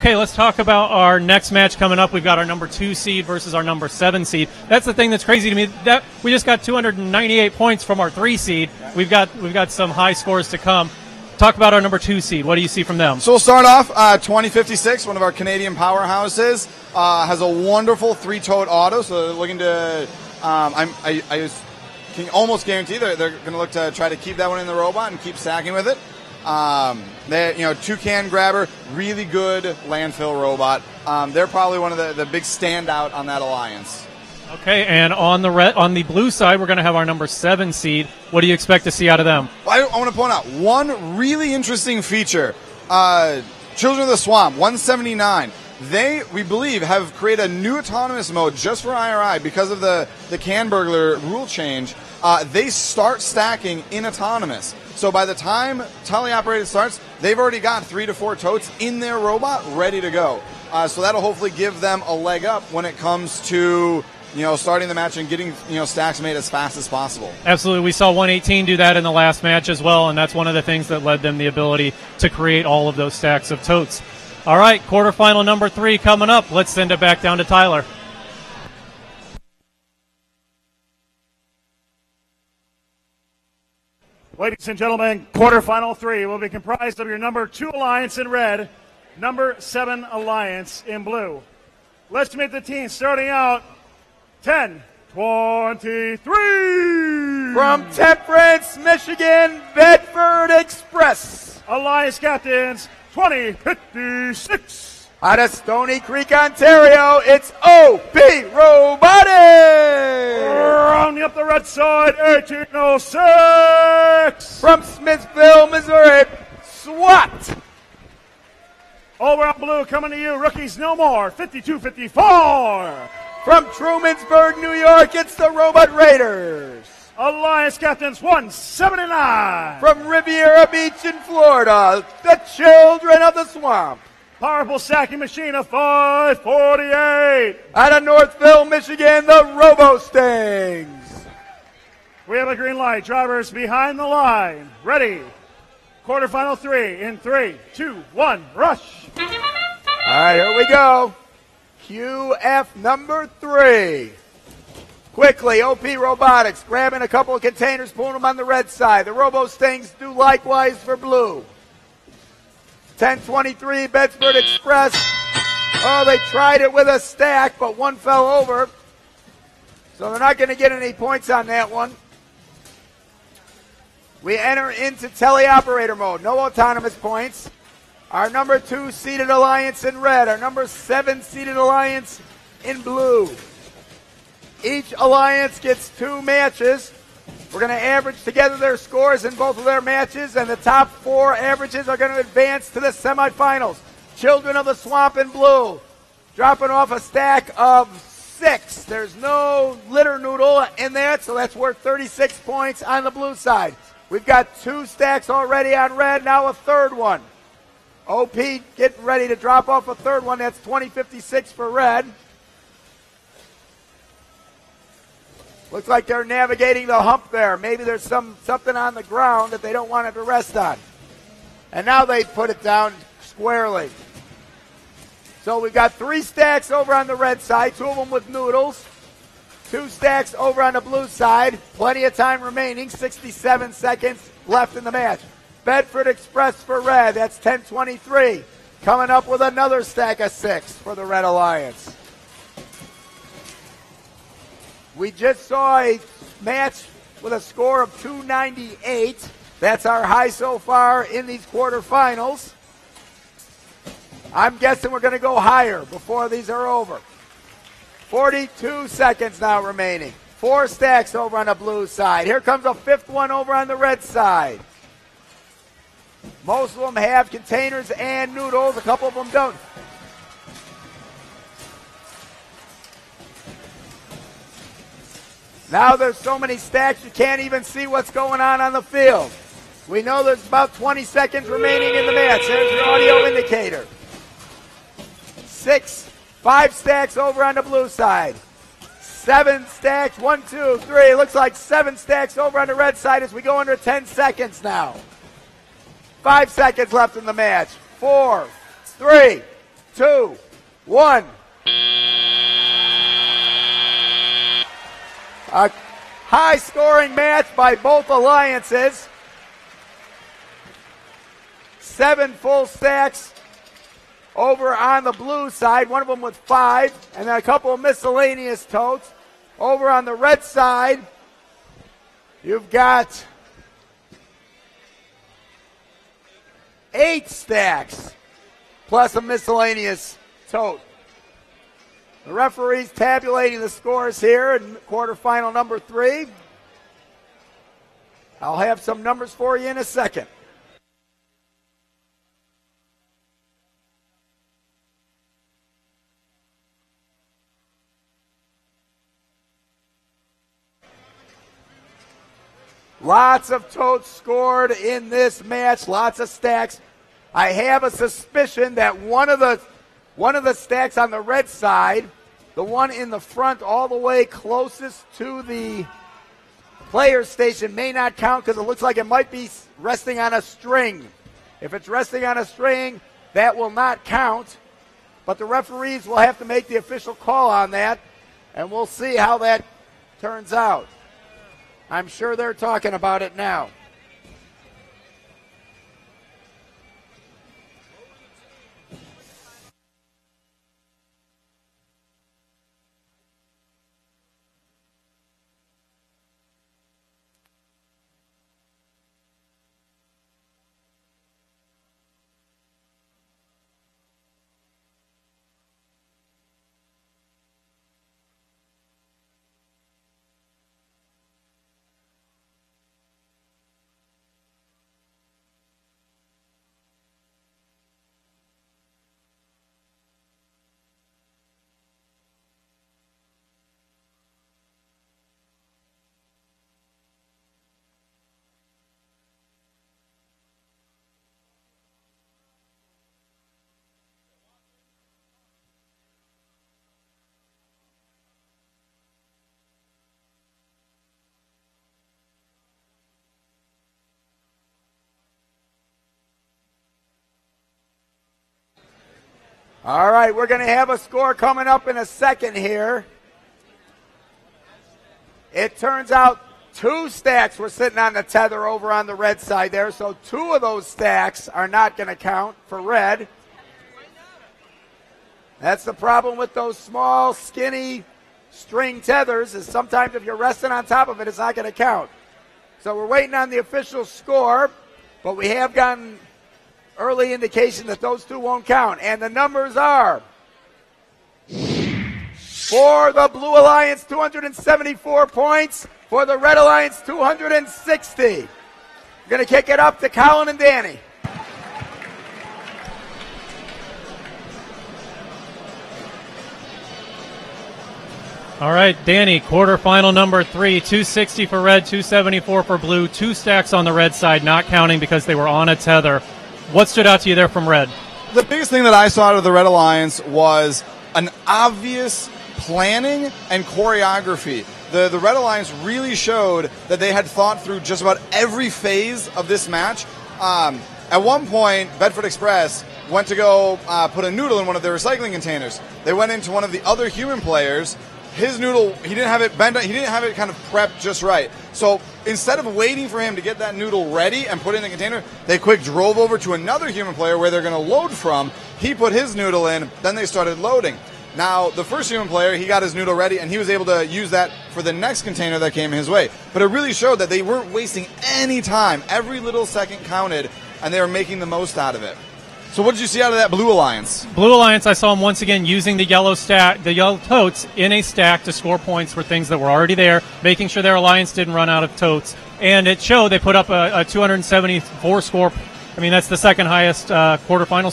Okay, let's talk about our next match coming up. We've got our number 2 seed versus our number 7 seed. That's the thing that's crazy to me. That we just got 298 points from our 3 seed. We've got some high scores to come. Talk about our number 2 seed. What do you see from them? So we'll start off 2056, one of our Canadian powerhouses, has a wonderful 3-toed auto. So they're looking to, I can almost guarantee they're going to look to try to keep that one in the robot and keep stacking with it. They, two-can grabber, really good landfill robot. They're probably one of the big standout on that alliance. Okay, and on the blue side, we're going to have our number 7 seed. What do you expect to see out of them? Well, I want to point out one really interesting feature. Children of the Swamp, 179. They, we believe, have created a new autonomous mode just for IRI because of the can burglar rule change. They start stacking in autonomous. So by the time teleoperated starts, they've already got 3 to 4 totes in their robot ready to go. So that'll hopefully give them a leg up when it comes to starting the match and getting stacks made as fast as possible. Absolutely. We saw 118 do that in the last match as well, and that's one of the things that led them the ability to create all of those stacks of totes. All right, quarterfinal number 3 coming up. Let's send it back down to Tyler. Ladies and gentlemen, quarterfinal 3 will be comprised of your number 2 alliance in red, number 7 alliance in blue. Let's meet the team starting out 10-23. From Temperance, Michigan, Bedford Express. Alliance captains 2056. Out of Stony Creek, Ontario, it's OP Robotics. Rounding up the red side, 1806. From Smithville, Missouri, SWAT. Over on blue, coming to you, Rookies No More, 5254. From Trumansburg, New York, it's the Robot Raiders. Alliance captains 179. From Riviera Beach in Florida, the Children of the Swamp. Powerful stacking machine of 548. Out of Northville, Michigan, the Robo Stings. We have a green light. Drivers behind the line. Ready. Quarterfinal 3 in 3, 2, 1, rush. All right, here we go. QF number 3. Quickly, OP Robotics grabbing a couple of containers, pulling them on the red side. The Robo Stings do likewise for blue. 1023 Bedford Express. Oh, they tried it with a stack, but one fell over. So they're not going to get any points on that one. We enter into teleoperator mode. No autonomous points. Our number 2 seeded alliance in red. Our number 7 seeded alliance in blue. Each alliance gets 2 matches. We're going to average together their scores in both of their matches, and the top 4 averages are going to advance to the semifinals. Children of the Swamp in blue, dropping off a stack of 6. There's no litter noodle in that, so that's worth 36 points on the blue side. We've got 2 stacks already on red, now a third one. OP getting ready to drop off a third one. That's 2056 for red. Looks like they're navigating the hump there. Maybe there's something on the ground that they don't want it to rest on. And now they put it down squarely. So we've got 3 stacks over on the red side, 2 of them with noodles. 2 stacks over on the blue side. Plenty of time remaining, 67 seconds left in the match. Bedford Express for red, that's 1023. Coming up with another stack of 6 for the Red Alliance. We just saw a match with a score of 298. That's our high so far in these quarterfinals. I'm guessing we're going to go higher before these are over. 42 seconds now remaining. 4 stacks over on the blue side. Here comes a 5th one over on the red side. Most of them have containers and noodles. A couple of them don't. Now there's so many stacks you can't even see what's going on the field. We know there's about 20 seconds remaining in the match. There's your audio indicator. 5 stacks over on the blue side. 7 stacks, 1, 2, 3. Looks like 7 stacks over on the red side as we go under 10 seconds now. 5 seconds left in the match. 4, 3, 2, 1. A high-scoring match by both alliances. 7 full stacks over on the blue side, one of them with 5, and then a couple of miscellaneous totes. Over on the red side, you've got 8 stacks plus a miscellaneous tote. The referee's tabulating the scores here in quarterfinal number 3. I'll have some numbers for you in a second. Lots of totes scored in this match, lots of stacks. I have a suspicion that one of the stacks on the red side, the one in the front all the way closest to the player station, may not count because it looks like it might be resting on a string. If it's resting on a string, that will not count. But the referees will have to make the official call on that, and we'll see how that turns out. I'm sure they're talking about it now. All right, we're going to have a score coming up in a second here. It turns out 2 stacks were sitting on the tether over on the red side there, so 2 of those stacks are not going to count for red. That's the problem with those small, skinny string tethers, is sometimes if you're resting on top of it, it's not going to count. So we're waiting on the official score, but we have gotten early indication that those 2 won't count. And the numbers are, for the Blue Alliance, 274 points. For the Red Alliance, 260. We're going to kick it up to Colin and Danny. All right, Danny, quarterfinal number 3, 260 for red, 274 for blue, 2 stacks on the red side, not counting because they were on a tether. What stood out to you there from red? The biggest thing that I saw out of the Red Alliance was an obvious planning and choreography. The Red Alliance really showed that they had thought through just about every phase of this match. At one point, Bedford Express went to go put a noodle in one of their recycling containers. They went into one of the other human players. His noodle, he didn't have it bent, he didn't have it kind of prepped just right. So instead of waiting for him to get that noodle ready and put it in the container, they quick drove over to another human player where they're going to load from. He put his noodle in, then they started loading. Now, the first human player, he got his noodle ready, and he was able to use that for the next container that came his way. But it really showed that they weren't wasting any time. Every little second counted, and they were making the most out of it. So what did you see out of that Blue Alliance? Blue Alliance, I saw them once again using the yellow totes in a stack to score points for things that were already there, making sure their alliance didn't run out of totes. And it showed they put up a 274 score. I mean, that's the second highest quarterfinal score.